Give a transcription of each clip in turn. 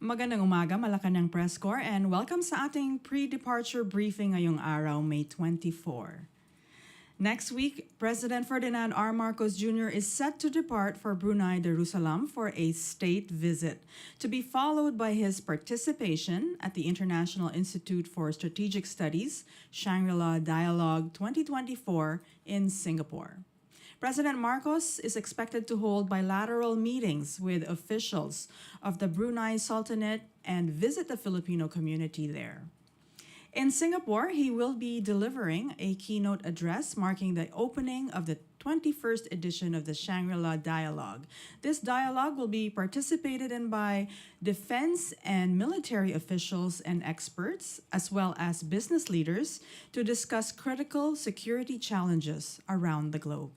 Magandang umaga, Malacañang Press Corps, and welcome sa ating pre-departure briefing ngayong araw, May 24. Next week, President Ferdinand R. Marcos Jr. is set to depart for Brunei Darussalam for a state visit, to be followed by his participation at the International Institute for Strategic Studies, Shangri-La Dialogue 2024 in Singapore. President Marcos is expected to hold bilateral meetings with officials of the Brunei Sultanate and visit the Filipino community there. In Singapore, he will be delivering a keynote address marking the opening of the 21st edition of the Shangri-La Dialogue. This dialogue will be participated in by defense and military officials and experts, as well as business leaders, to discuss critical security challenges around the globe.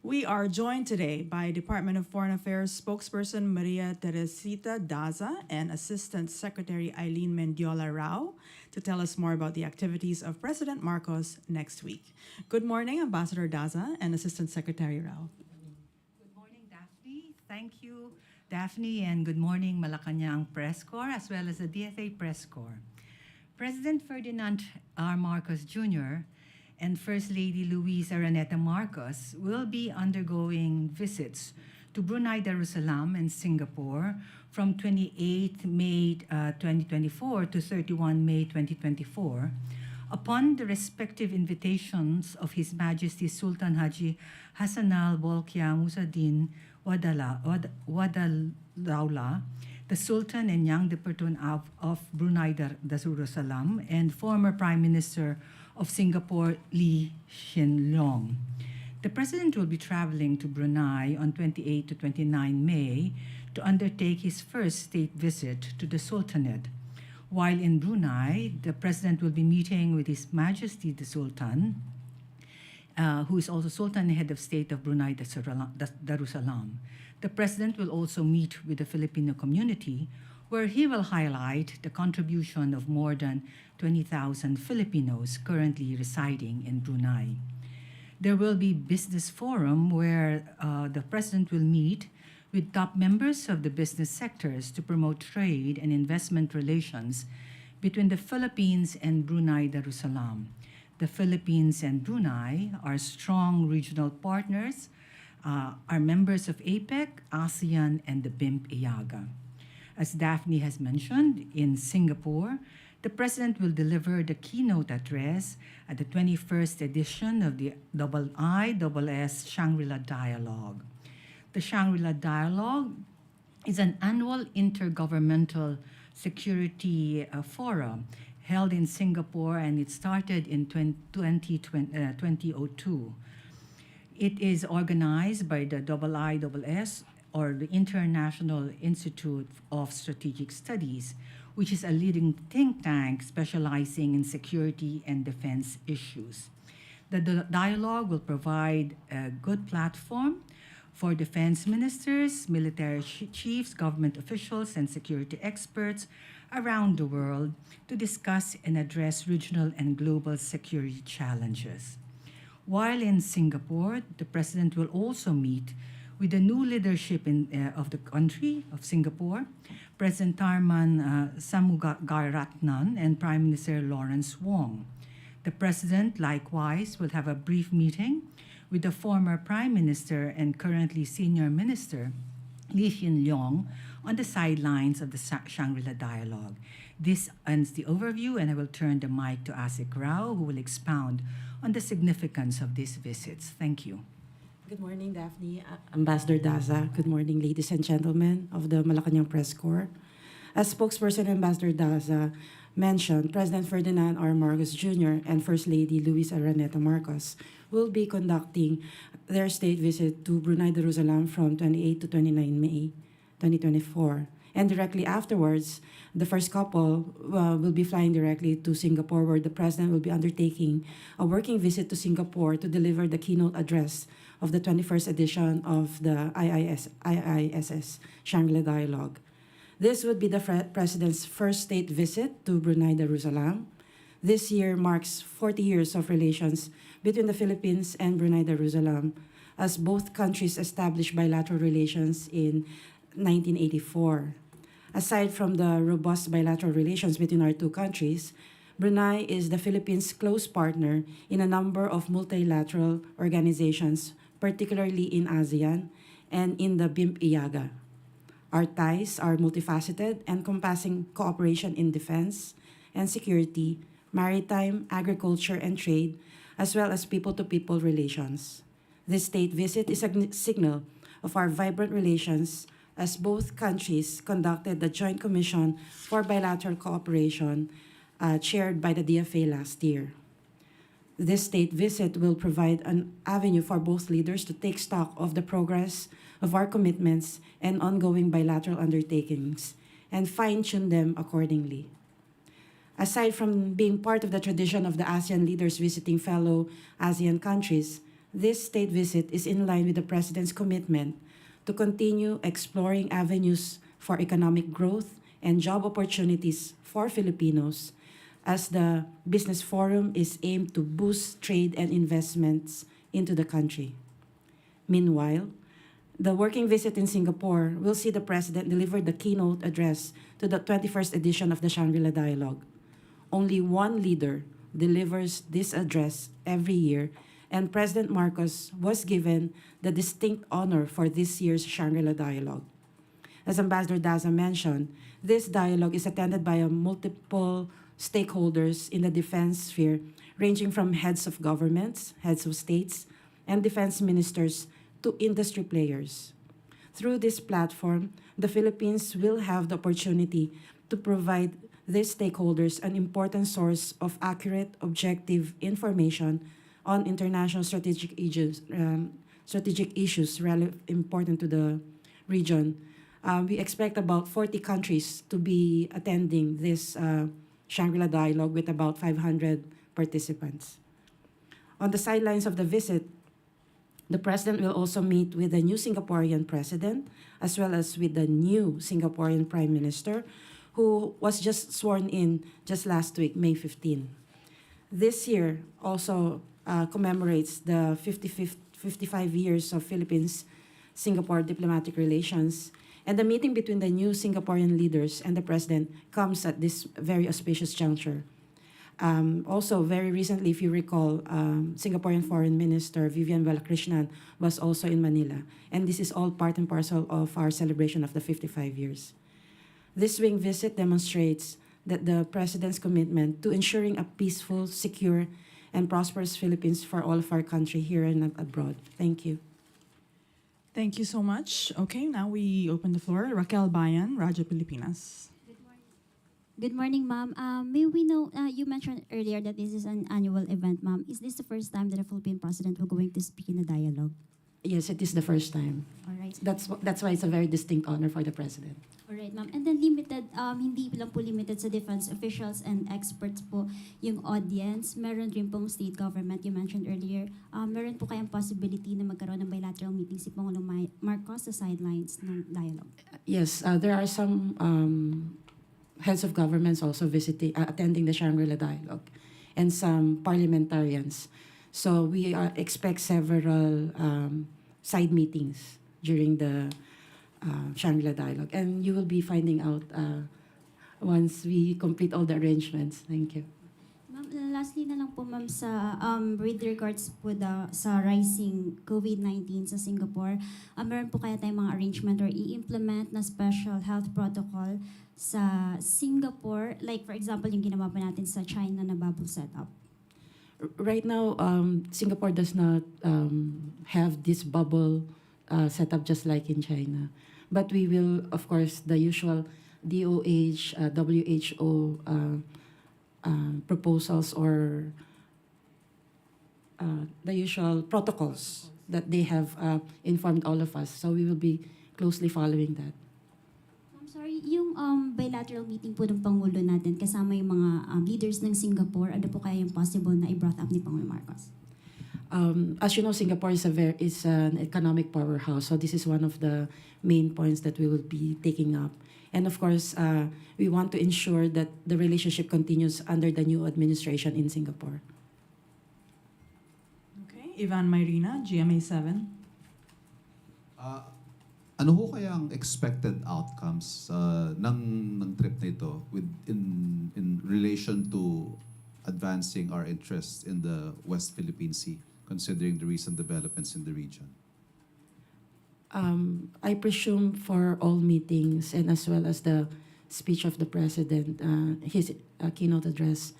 We are joined today by Department of Foreign Affairs spokesperson Maria Teresita Daza and Assistant Secretary Aileen Mendiola-Rau to tell us more about the activities of President Marcos next week. Good morning, Ambassador Daza and Assistant Secretary Rau. Good morning, Daphne. Thank you, Daphne, and good morning, Malacañang Press Corps, as well as the DFA Press Corps. President Ferdinand R. Marcos Jr. and First Lady Luisa Araneta Marcos will be undergoing visits to Brunei Darussalam and Singapore from 28 May 2024 to 31 May 2024 upon the respective invitations of His Majesty Sultan Haji Hassanal Bolkiah Musaddin Wadalaula, the Sultan and Young Deputy of Brunei Darussalam, and former Prime Minister of Singapore, Lee Hsien Loong. The President will be traveling to Brunei on 28 to 29 May to undertake his first state visit to the Sultanate. While in Brunei, the President will be meeting with His Majesty the Sultan, who is also Sultan and Head of State of Brunei Darussalam. The President will also meet with the Filipino community, where he will highlight the contribution of more than 20,000 Filipinos currently residing in Brunei. There will be business forum where the President will meet with top members of the business sectors to promote trade and investment relations between the Philippines and Brunei Darussalam. The Philippines and Brunei are strong regional partners, are members of APEC, ASEAN, and the BIMP-IAGA. As Daphne has mentioned, in Singapore, the President will deliver the keynote address at the 21st edition of the IISS Shangri-La Dialogue. The Shangri-La Dialogue is an annual intergovernmental security forum held in Singapore, and it started in 2002. It is organized by the IISS, or the International Institute of Strategic Studies, which is a leading think tank specializing in security and defense issues. The dialogue will provide a good platform for defense ministers, military chiefs, government officials, and security experts around the world to discuss and address regional and global security challenges. While in Singapore, the President will also meet with the new leadership of the country, of Singapore, President Tharman Shanmugaratnam and Prime Minister Lawrence Wong. The President likewise will have a brief meeting with the former Prime Minister and currently Senior Minister, Lee Hsien Loong, on the sidelines of the Shangri-La Dialogue. This ends the overview, and I will turn the mic to Asik Rao, who will expound on the significance of these visits. Thank you. Good morning, Daphne. Ambassador Daza. Good morning, ladies and gentlemen of the Malacañang Press Corps. As spokesperson, Ambassador Daza mentioned, President Ferdinand R. Marcos Jr. and First Lady Luisa Araneta Marcos will be conducting their state visit to Brunei Darussalam from 28 to 29 May 2024. And directly afterwards, the first couple will be flying directly to Singapore, where the President will be undertaking a working visit to Singapore to deliver the keynote address of the 21st edition of the IISS Shangri-La Dialogue. This would be the President's first state visit to Brunei Darussalam. This year marks 40 years of relations between the Philippines and Brunei Darussalam, as both countries established bilateral relations in 1984. Aside from the robust bilateral relations between our two countries, Brunei is the Philippines' close partner in a number of multilateral organizations, particularly in ASEAN and in the BIMP-IAGA. Our ties are multifaceted, encompassing cooperation in defense and security, maritime, agriculture, and trade, as well as people-to-people relations. This state visit is a signal of our vibrant relations as both countries conducted the Joint Commission for Bilateral Cooperation chaired by the DFA last year. This state visit will provide an avenue for both leaders to take stock of the progress of our commitments and ongoing bilateral undertakings and fine-tune them accordingly. Aside from being part of the tradition of the ASEAN leaders visiting fellow ASEAN countries, this state visit is in line with the President's commitment to continue exploring avenues for economic growth and job opportunities for Filipinos, as the Business Forum is aimed to boost trade and investments into the country. Meanwhile, the working visit in Singapore will see the President deliver the keynote address to the 21st edition of the Shangri-La Dialogue. Only one leader delivers this address every year, and President Marcos was given the distinct honor for this year's Shangri-La Dialogue. As Ambassador Daza mentioned, this dialogue is attended by multiple stakeholders in the defense sphere, ranging from heads of governments, heads of states, and defense ministers to industry players. Through this platform, the Philippines will have the opportunity to provide these stakeholders an important source of accurate, objective information on international strategic issues important to the region. We expect about 40 countries to be attending this Shangri-La Dialogue with about 500 participants. On the sidelines of the visit, the President will also meet with the new Singaporean President, as well as with the new Singaporean Prime Minister, who was just sworn in just last week, May 15. This year also commemorates the 55 years of Philippines-Singapore diplomatic relations, and the meeting between the new Singaporean leaders and the President comes at this very auspicious juncture. Also, very recently, if you recall, Singaporean Foreign Minister Vivian Balakrishnan was also in Manila, and this is all part and parcel of our celebration of the 55 years. This swing visit demonstrates that the President's commitment to ensuring a peaceful, secure, and prosperous Philippines for all of our country here and abroad. Thank you. Thank you so much. Okay, now we open the floor. Raquel Bayan, Radyo Pilipinas. Good morning, ma'am. May we know, you mentioned earlier that this is an annual event, ma'am. Is this the first time that a Philippine president will going to speak in a dialogue? Yes, it is the first time. All right. That's why it's a very distinct honor for the President. All right, ma'am. And then hindi lang po limited sa defense officials and experts po yung audience. Meron rin pong state government, you mentioned earlier. Meron po kayang possibility na magkaroon ng bilateral meeting si Pangulong Marcos sa sidelines ng dialogue? Yes, there are some heads of governments also attending the Shangri-La Dialogue, and some parliamentarians. So we expect several side meetings during the Shangri-La Dialogue, and you will be finding out once we complete all the arrangements. Thank you. Ma'am, lastly na lang po, ma'am, sa with regards po sa rising COVID-19 sa Singapore, meron po kaya tayong mga arrangement or i-implement na special health protocol sa Singapore, like for example yung ginawa pa natin sa China na bubble setup? Right now, Singapore does not have this bubble setup just like in China. But we will, of course, the usual DOH, WHO proposals or the usual protocols that they have informed all of us. So we will be closely following that. I'm sorry, yung bilateral meeting po ng Pangulo natin kasama yung mga leaders ng Singapore, ano po kaya yung possible na i-brought up ni Pangulo Marcos? As you know, Singapore is an economic powerhouse. So this is one of the main points that we will be taking up. And of course, we want to ensure that the relationship continues under the new administration in Singapore. Okay, Ivan Mayrina, GMA7. Ano ho kaya ang expected outcomes ng trip na ito in relation to advancing our interests in the West Philippine Sea, considering the recent developments in the region? I presume for all meetings and as well as the speech of the president, his keynote address,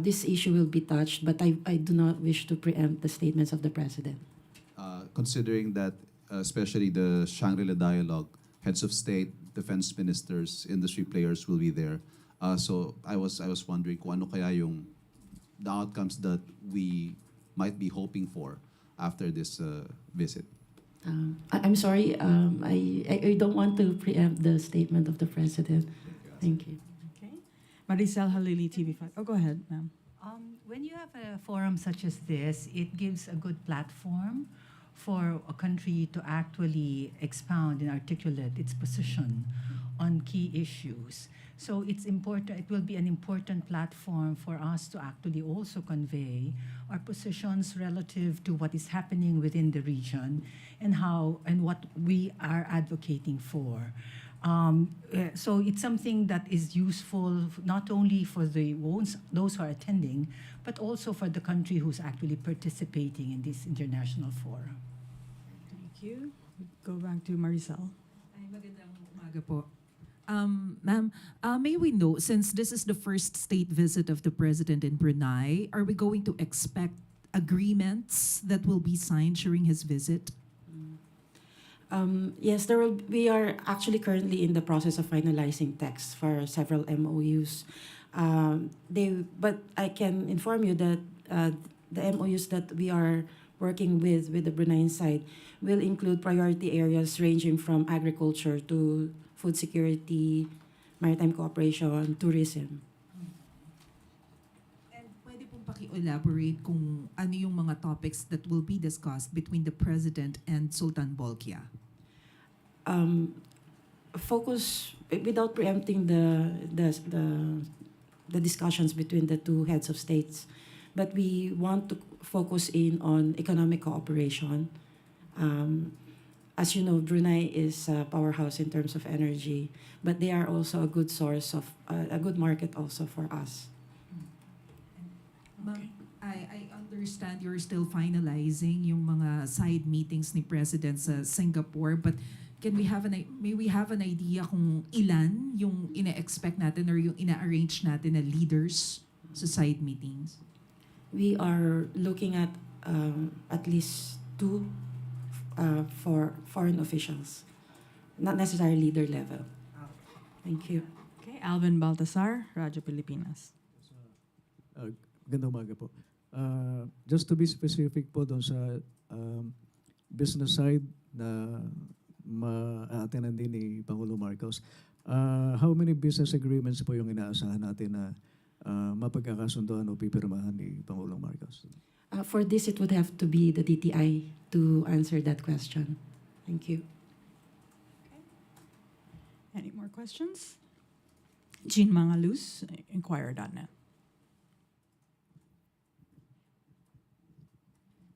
this issue will be touched, but I do not wish to preempt the statements of the president. Considering that, especially the Shangri-La Dialogue, heads of state, defense ministers, industry players will be there. So I was wondering kung ano kaya yung the outcomes that we might be hoping for after this visit. I'm sorry, I don't want to preempt the statement of the president. Thank you. Okay. Maricel Halili, TV5. Oh, go ahead, ma'am. When you have a forum such as this, it gives a good platform for a country to actually expound and articulate its position on key issues. So it's important, it will be an important platform for us to actually also convey our positions relative to what is happening within the region and how and what we are advocating for. So it's something that is useful not only for those who are attending, but also for the country who's actually participating in this international forum. Thank you. Go back to Maricel. Ay, magandang umaga po. Ma'am, may we know, since this is the first state visit of the President in Brunei, are we going to expect agreements that will be signed during his visit? Yes, we are actually currently in the process of finalizing texts for several MOUs. But I can inform you that the MOUs that we are working with the Bruneian side will include priority areas ranging from agriculture to food security, maritime cooperation, tourism. And pwede pong paki-elaborate kung ano yung mga topics that will be discussed between the President and Sultan Bolkiah? Focus, without preempting the discussions between the two heads of states, but we want to focus in on economic cooperation. As you know, Brunei is a powerhouse in terms of energy, but they are also a good source of a good market also for us. Ma'am, I understand you're still finalizing yung mga side meetings ni President sa Singapore, but may we have an idea kung ilan yung ina-expect natin or yung ina-arrange natin na leaders sa side meetings? We are looking at least 2 for foreign officials, not necessarily leader level. Thank you. Okay, Alvin Baltasar, Radyo Pilipinas. Gandang umaga po. Just to be specific po doon sa business side na ma-attenan din ni Pangulo Marcos, how many business agreements po yung inaasahan natin na mapagkakasundoan o pipirmahan ni Pangulong Marcos? For this, it would have to be the DTI to answer that question. Thank you. Any more questions? Jean Mangaluz, Inquirer.net.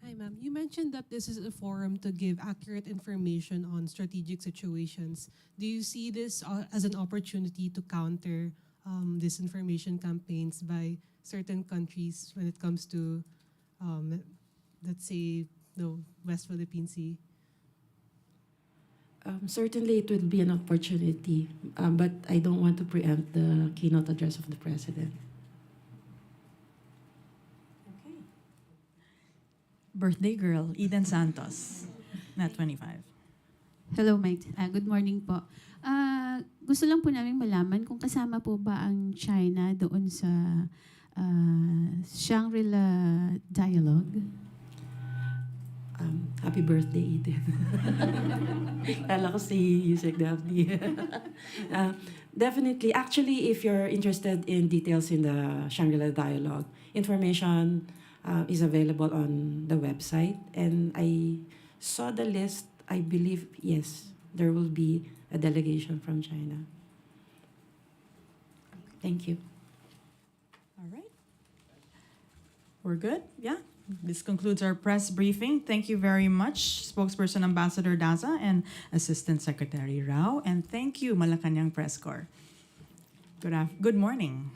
Hi, ma'am. You mentioned that this is a forum to give accurate information on strategic situations. Do you see this as an opportunity to counter disinformation campaigns by certain countries when it comes to, let's say, the West Philippine Sea? Certainly, it will be an opportunity, but I don't want to preempt the keynote address of the president. Okay. Birthday girl, Eden Santos, Net 25. Hello, Mike. Good morning po. Gusto lang po namin malaman kung kasama po ba ang China doon sa Shangri-La Dialogue. Happy birthday, Eden. Kala ko si Yusek Daphne. Definitely. Actually, if you're interested in details in the Shangri-La Dialogue, information is available on the website. And I saw the list. I believe, yes, there will be a delegation from China. Thank you. All right. We're good? Yeah? This concludes our press briefing. Thank you very much, Spokesperson Ambassador Daza and Assistant Secretary Rau. And thank you, Malacañang Press Corps. Good morning.